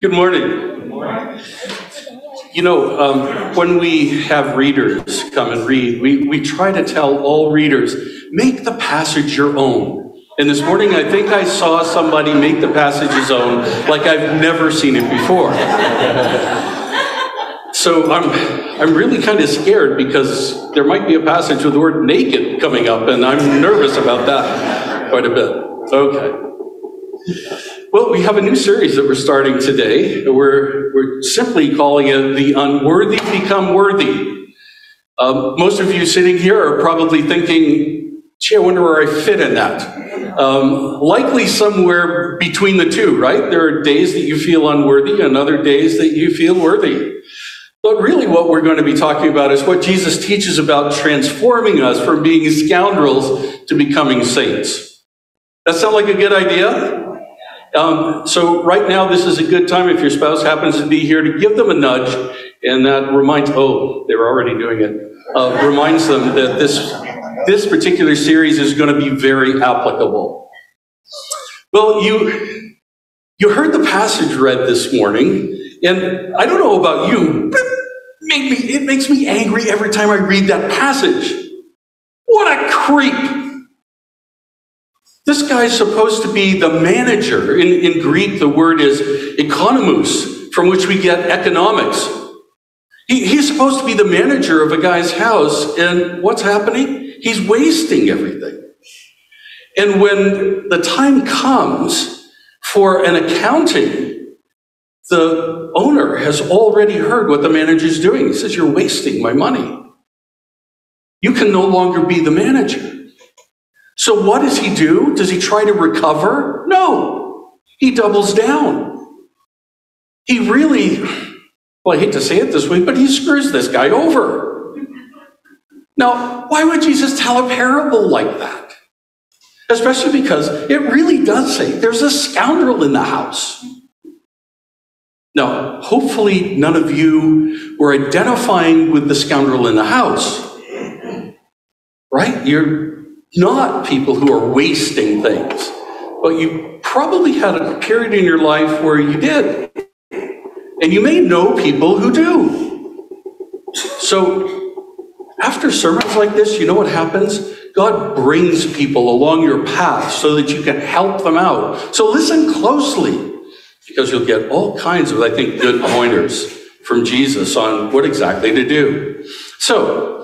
Good morning. When we have readers come and read, we try to tell all readers, make the passage your own. And this morning, I think I saw somebody make the passage his own like I've never seen it before. So I'm really kind of scared because there might be a passage with the word naked coming up, and I'm nervous about that quite a bit. Okay. Well, we have a new series that we're starting today. We're simply calling it The Unworthy Become Worthy. Most of you sitting here are probably thinking, gee, I wonder where I fit in that. Likely somewhere between the two, right? There are days that you feel unworthy and other days that you feel worthy. But really what we're going to be talking about is what Jesus teaches about transforming us from being scoundrels to becoming saints. That sound like a good idea? So right now, this is a good time, if your spouse happens to be here, to give them a nudge, and that reminds, oh, they're already doing it, reminds them that this particular series is going to be very applicable. Well, you heard the passage read this morning, and I don't know about you, but it makes me angry every time I read that passage. What a creep! This guy's supposed to be the manager. In Greek, the word is economos, from which we get economics. He's supposed to be the manager of a guy's house, and what's happening? He's wasting everything. And when the time comes for an accounting, the owner has already heard what the manager's doing. He says, you're wasting my money. You can no longer be the manager. So what does he do? Does he try to recover? No. He doubles down. He really, well, I hate to say it this way, but he screws this guy over. Now, why would Jesus tell a parable like that? Especially because it really does say there's a scoundrel in the house. Now, hopefully none of you were identifying with the scoundrel in the house. Right? You're not people who are wasting things, but you probably had a period in your life where you did. And you may know people who do. So after sermons like this, you know what happens? God brings people along your path so that you can help them out. So listen closely, because you'll get all kinds of, I think, good pointers from Jesus on what exactly to do. So,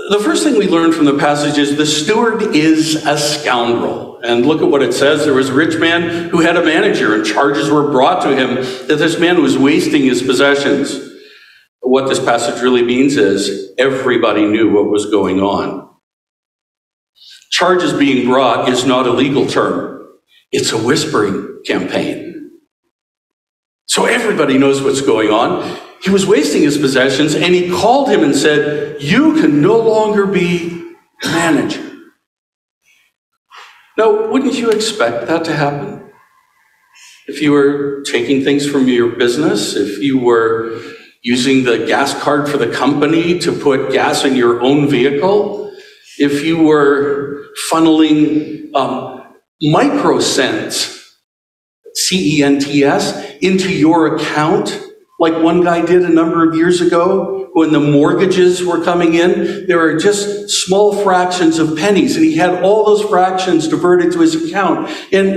the first thing we learn from the passage is the steward is a scoundrel. And look at what it says. There was a rich man who had a manager, and charges were brought to him that this man was wasting his possessions. What this passage really means is everybody knew what was going on. Charges being brought is not a legal term. It's a whispering campaign. So everybody knows what's going on. He was wasting his possessions, and he called him and said, you can no longer be manager. Now, wouldn't you expect that to happen? If you were taking things from your business, if you were using the gas card for the company to put gas in your own vehicle, if you were funneling microcents, C-E-N-T-S, into your account, like one guy did a number of years ago when the mortgages were coming in. There were just small fractions of pennies, and he had all those fractions diverted to his account, and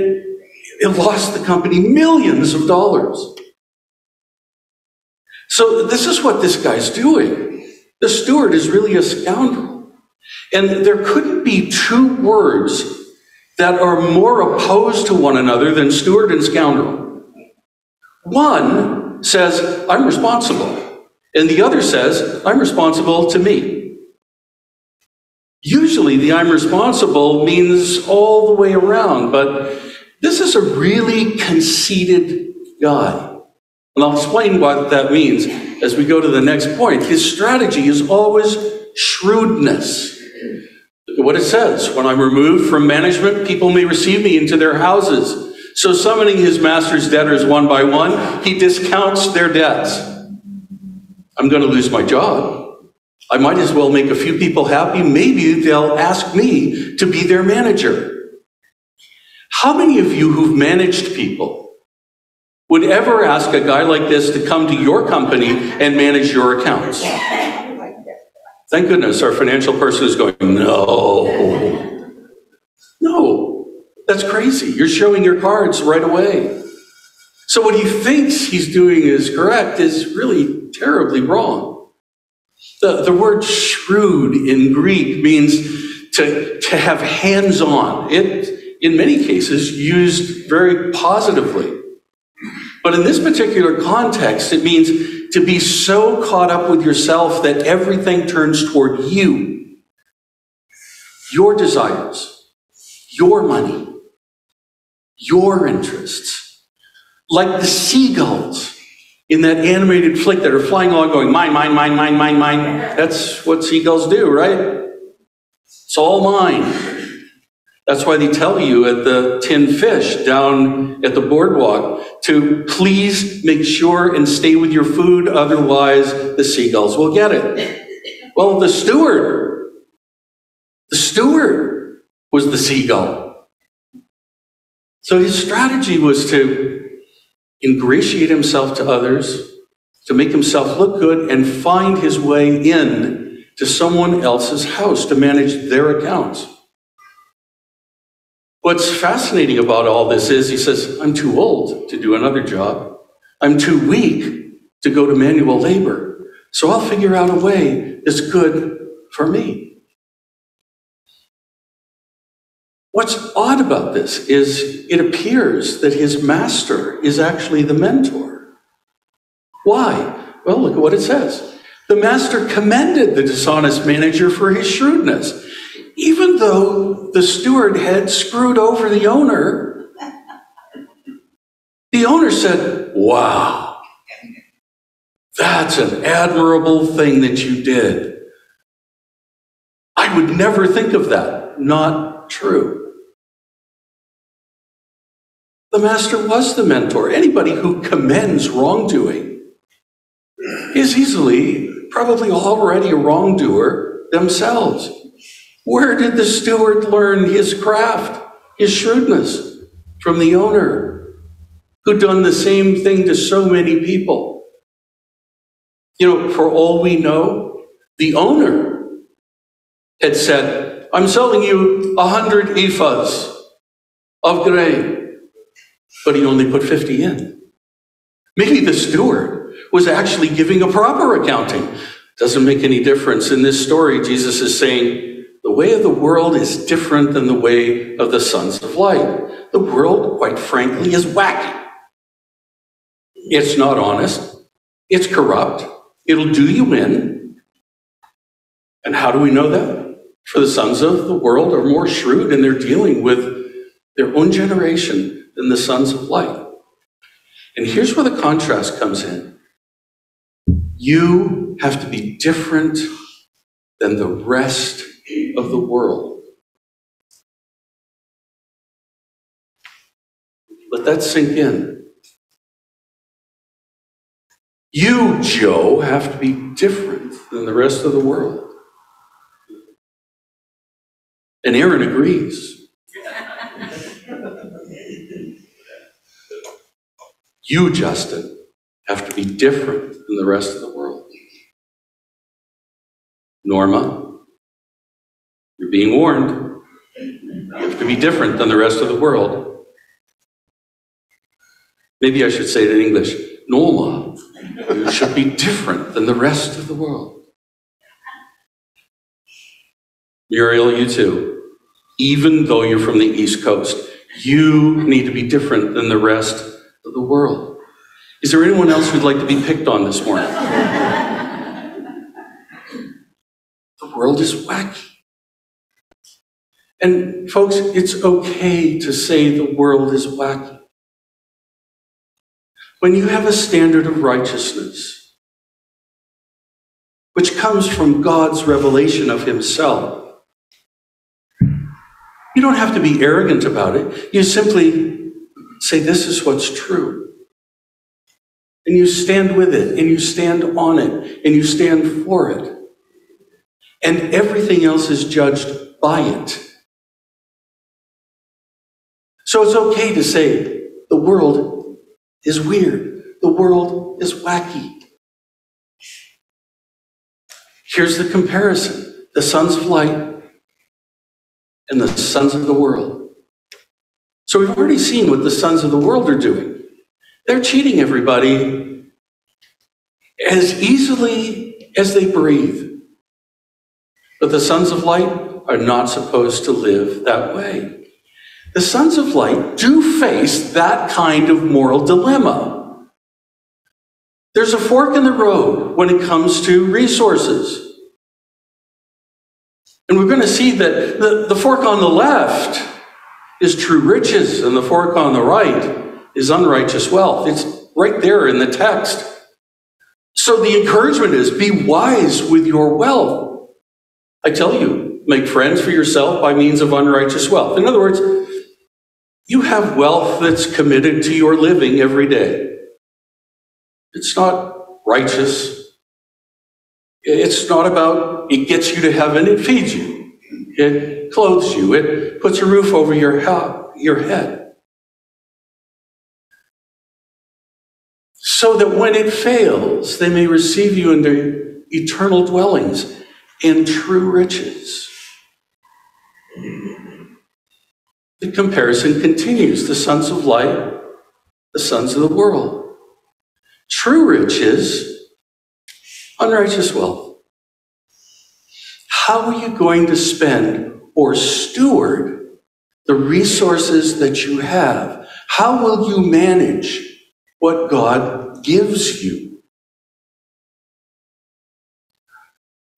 it lost the company millions of dollars. So this is what this guy's doing. The steward is really a scoundrel. And there couldn't be two words that are more opposed to one another than steward and scoundrel. One says, I'm responsible. And the other says, I'm responsible to me. Usually the I'm responsible means all the way around, but this is a really conceited guy. And I'll explain what that means as we go to the next point. His strategy is always shrewdness. Look at what it says. When I'm removed from management, people may receive me into their houses. So summoning his master's debtors one by one, he discounts their debts. I'm going to lose my job. I might as well make a few people happy. Maybe they'll ask me to be their manager. How many of you who've managed people would ever ask a guy like this to come to your company and manage your accounts? Thank goodness our financial person is going, no. No, that's crazy. You're showing your cards right away. So what he thinks he's doing is correct is really terribly wrong. The word shrewd in Greek means to have hands-on. It, in many cases, used very positively. But in this particular context, it means to be so caught up with yourself that everything turns toward you, your desires, your money, your interests. Like the seagulls in that animated flick that are flying along going, mine, mine, mine, mine, mine, mine. That's what seagulls do, right? It's all mine. That's why they tell you at the tin fish down at the boardwalk to please make sure and stay with your food, otherwise the seagulls will get it. Well, the steward was the seagull. So his strategy was to ingratiate himself to others, to make himself look good, and find his way in to someone else's house to manage their accounts. What's fascinating about all this is he says, I'm too old to do another job. I'm too weak to go to manual labor. So I'll figure out a way that's good for me. What's odd about this is it appears that his master is actually the mentor. Why? Well, look at what it says. The master commended the dishonest manager for his shrewdness. Even though the steward had screwed over the owner said, wow, that's an admirable thing that you did. I would never think of that. Not true. The master was the mentor. Anybody who commends wrongdoing is easily, probably already a wrongdoer themselves. Where did the steward learn his craft, his shrewdness? From the owner, who'd done the same thing to so many people. You know, for all we know, the owner had said, I'm selling you 100 ephahs of grain. But he only put 50 in. Maybe the steward was actually giving a proper accounting. Doesn't make any difference. In this story, Jesus is saying, the way of the world is different than the way of the sons of light. The world, quite frankly, is wacky. It's not honest. It's corrupt. It'll do you in. And how do we know that? For the sons of the world are more shrewd and they're dealing with their own generation than the sons of light. And here's where the contrast comes in. You have to be different than the rest of the world. Let that sink in. You, Joe, have to be different than the rest of the world. And Aaron agrees. You, Justin, have to be different than the rest of the world. Norma, you're being warned. You have to be different than the rest of the world. Maybe I should say it in English. Norma, you should be different than the rest of the world. Muriel, you too. Even though you're from the East Coast, you need to be different than the rest of the world. Is there anyone else who'd like to be picked on this morning? The world is wacky. And folks, it's okay to say the world is wacky. When you have a standard of righteousness, which comes from God's revelation of himself, you don't have to be arrogant about it. You simply say, this is what's true. And you stand with it, and you stand on it, and you stand for it. And everything else is judged by it. So it's okay to say, the world is weird. The world is wacky. Here's the comparison. The sons of light and the sons of the world. So we've already seen what the sons of the world are doing. They're cheating everybody as easily as they breathe. But the sons of light are not supposed to live that way. The sons of light do face that kind of moral dilemma. There's a fork in the road when it comes to resources. And we're going to see that the fork on the left is true riches, and the fork on the right is unrighteous wealth. It's right there in the text. So the encouragement is, be wise with your wealth. I tell you, make friends for yourself by means of unrighteous wealth. In other words, you have wealth that's committed to your living every day. It's not righteous. It's not about, it gets you to heaven, it feeds you. It clothes you. It puts a roof over your head. So that when it fails, they may receive you into eternal dwellings in true riches. The comparison continues. The sons of light, the sons of the world. True riches, unrighteous wealth. How are you going to spend or steward the resources that you have? How will you manage what God gives you?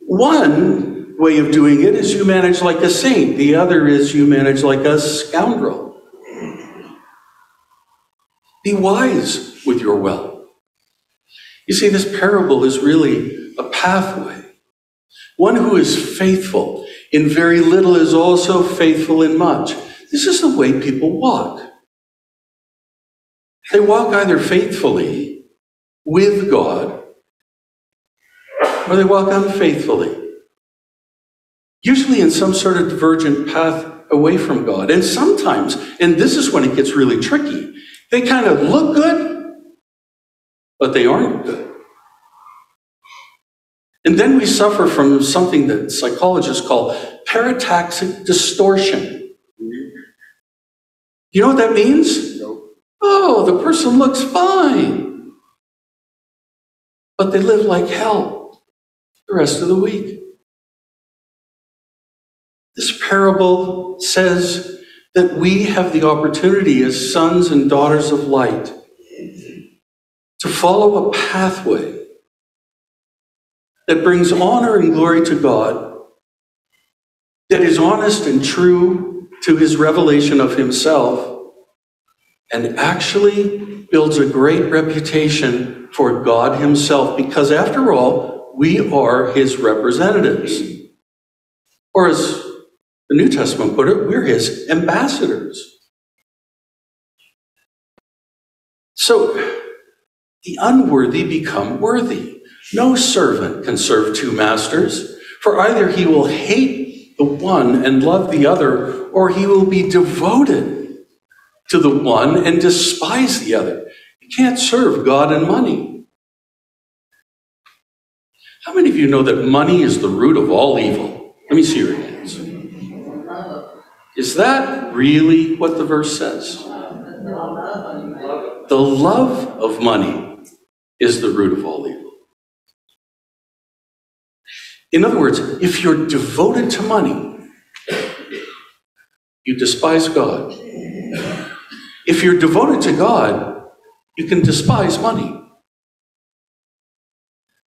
One way of doing it is you manage like a saint. The other is you manage like a scoundrel. Be wise with your wealth. You see, this parable is really a pathway. One who is faithful in very little is also faithful in much. This is the way people walk. They walk either faithfully with God, or they walk unfaithfully, usually in some sort of divergent path away from God. And sometimes, and this is when it gets really tricky, they kind of look good, but they aren't good. And then we suffer from something that psychologists call parataxic distortion. You know what that means? No. Oh, the person looks fine, but they live like hell the rest of the week. This parable says that we have the opportunity as sons and daughters of light to follow a pathway that brings honor and glory to God, that is honest and true to his revelation of himself, and actually builds a great reputation for God himself, because after all, we are his representatives. Or as the New Testament put it, we're his ambassadors. So the unworthy become worthy. No servant can serve two masters, for either he will hate the one and love the other, or he will be devoted to the one and despise the other. You can't serve God and money. How many of you know that money is the root of all evil? Let me see your hands. Is that really what the verse says? The love of money is the root of all evil. In other words, if you're devoted to money, you despise God. If you're devoted to God, you can despise money.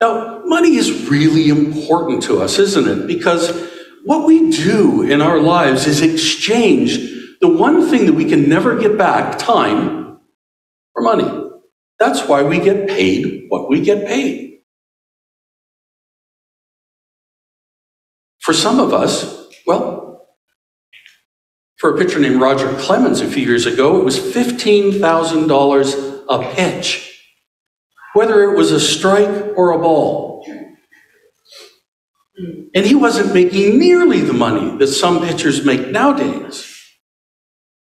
Now, money is really important to us, isn't it? Because what we do in our lives is exchange the one thing that we can never get back, time, for money. That's why we get paid what we get paid. For some of us, well, for a pitcher named Roger Clemens a few years ago, it was $15,000 a pitch, whether it was a strike or a ball. And he wasn't making nearly the money that some pitchers make nowadays.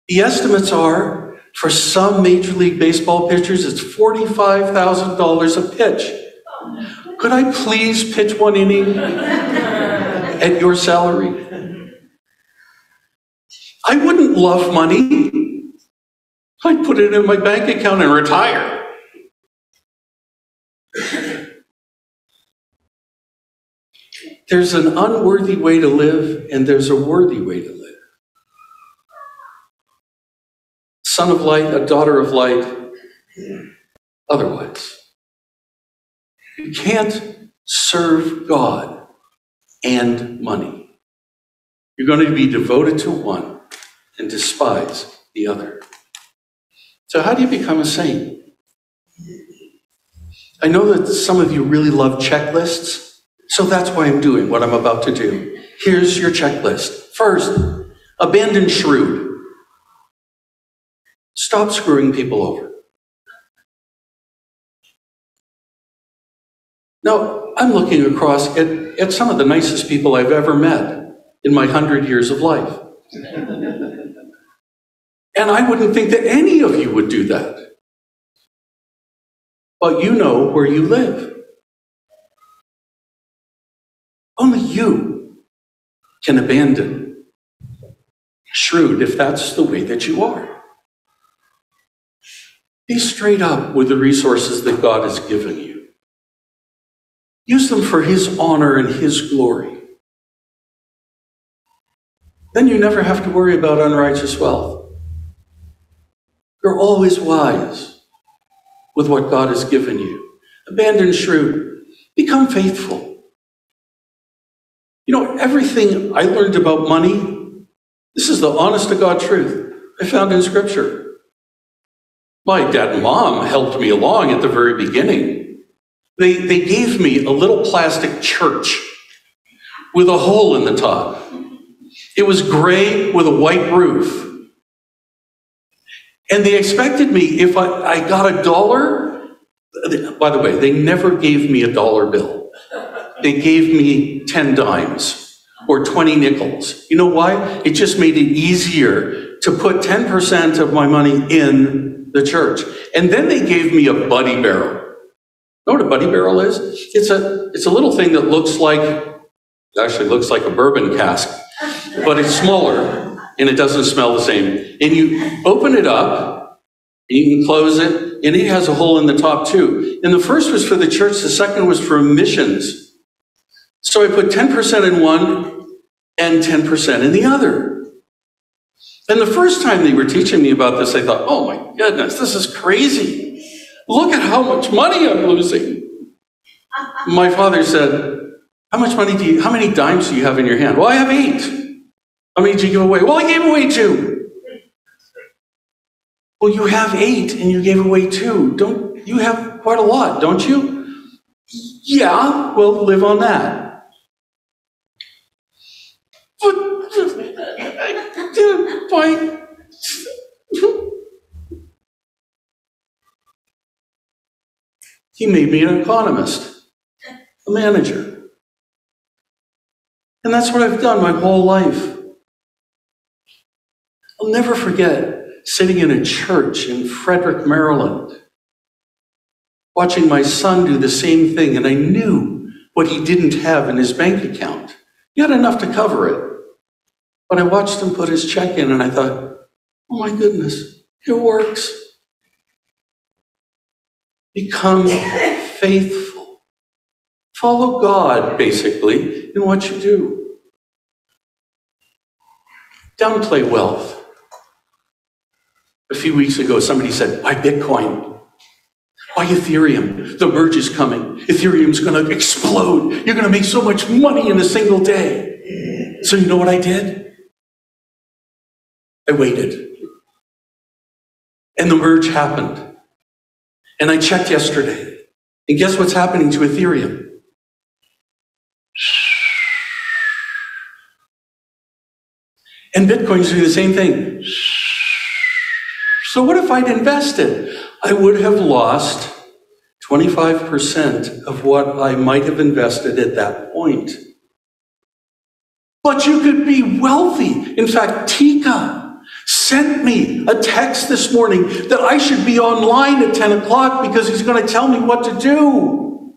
The estimates are For some Major League Baseball pitchers, it's $45,000 a pitch. Could I please pitch one inning at your salary? I wouldn't love money. I'd put it in my bank account and retire. There's an unworthy way to live, and there's a worthy way to live. Son of light, a daughter of light, otherwise. You can't serve God and money. You're going to be devoted to one and despise the other. So how do you become a saint? I know that some of you really love checklists, so that's why I'm doing what I'm about to do. Here's your checklist. First, abandon shrewd. Stop screwing people over. Now, I'm looking across at some of the nicest people I've ever met in my 100 years of life. And I wouldn't think that any of you would do that. But you know where you live. Only you can abandon shrewd if that's the way that you are. Be straight up with the resources that God has given you. Use them for His honor and His glory. Then you never have to worry about unrighteous wealth. You're always wise with what God has given you. Abandon shrewd. Become faithful. You know, everything I learned about money, this is the honest to God truth, I found in Scripture. My dad and mom helped me along at the very beginning. They gave me a little plastic church with a hole in the top. It was gray with a white roof. And they expected me, if I got $1, by the way, they never gave me $1 bill. They gave me 10 dimes or 20 nickels. You know why? It just made it easier to put 10% of my money in the church. And then they gave me a buddy barrel. Know what a buddy barrel is? It's a little thing that looks like a bourbon cask, but it's smaller and it doesn't smell the same. And you open it up, and you can close it, and it has a hole in the top too. And the first was for the church, the second was for missions. So I put 10% in one and 10% in the other. And the first time they were teaching me about this, I thought, oh my goodness, this is crazy. Look at how much money I'm losing. My father said, how many dimes do you have in your hand? Well, I have 8. How many did you give away? Well, I gave away 2. Well, you have 8 and you gave away 2. Don't you have quite a lot, don't you? Yeah, well, live on that. But I didn't buy. He made me an economist, a manager. And that's what I've done my whole life. I'll never forget sitting in a church in Frederick, Maryland, watching my son do the same thing, and I knew what he didn't have in his bank account. He had enough to cover it. But I watched him put his check in, and I thought, oh my goodness, it works. Become faithful. Follow God, basically, in what you do. Downplay wealth. A few weeks ago, somebody said, buy Bitcoin. Buy Ethereum. The merge is coming. Ethereum's going to explode. You're going to make so much money in a single day. So you know what I did? I waited. And the merge happened. And I checked yesterday. And guess what's happening to Ethereum? And Bitcoin's doing the same thing. So what if I'd invested? I would have lost 25% of what I might have invested at that point. But you could be wealthy. In fact, Tika, sent me a text this morning that I should be online at 10 o'clock because he's going to tell me what to do.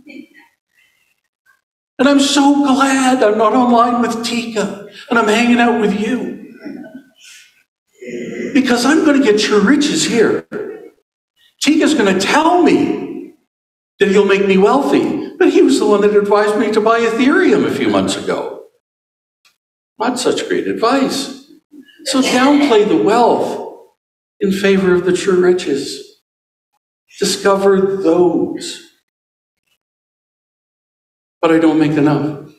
And I'm so glad I'm not online with Tika and I'm hanging out with you. Because I'm going to get your riches here. Tika's going to tell me that he'll make me wealthy. But he was the one that advised me to buy Ethereum a few months ago. Not such great advice. So downplay the wealth in favor of the true riches. Discover those. But I don't make enough.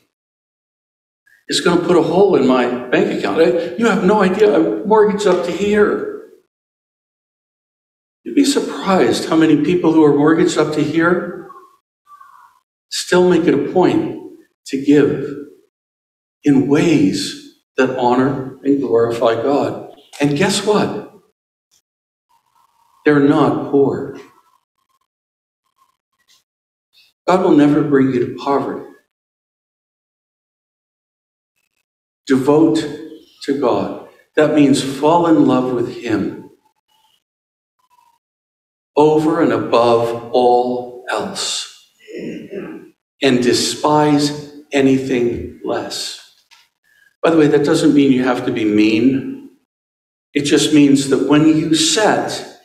It's going to put a hole in my bank account. You have no idea. I'm mortgaged up to here. You'd be surprised how many people who are mortgaged up to here still make it a point to give in ways that honor and glorify God. And guess what? They're not poor. God will never bring you to poverty. Devote to God. That means fall in love with Him over and above all else, and despise anything less. By the way, that doesn't mean you have to be mean. It just means that when you set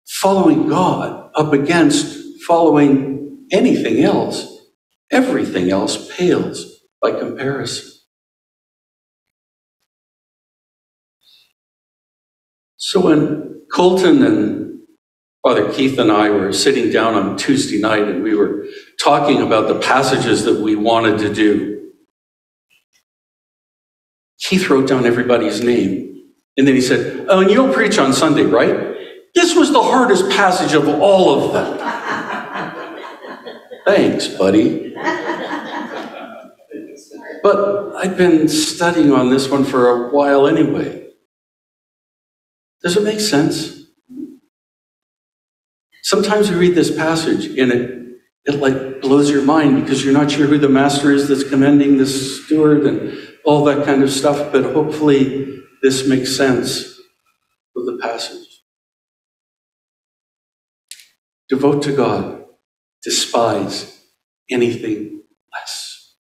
following God up against following anything else, everything else pales by comparison. So when Colton and Father Keith and I were sitting down on Tuesday night and we were talking about the passages that we wanted to do, Keith wrote down everybody's name. And then he said, "Oh, and you'll preach on Sunday, right?" This was the hardest passage of all of them. Thanks, buddy. But I've been studying on this one for a while anyway. Does it make sense? Sometimes you read this passage and it like blows your mind because you're not sure who the master is that's commending this steward and all that kind of stuff, but hopefully this makes sense with the passage. Devote to God. Despise anything less.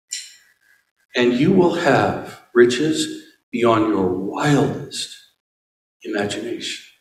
And you will have riches beyond your wildest imagination.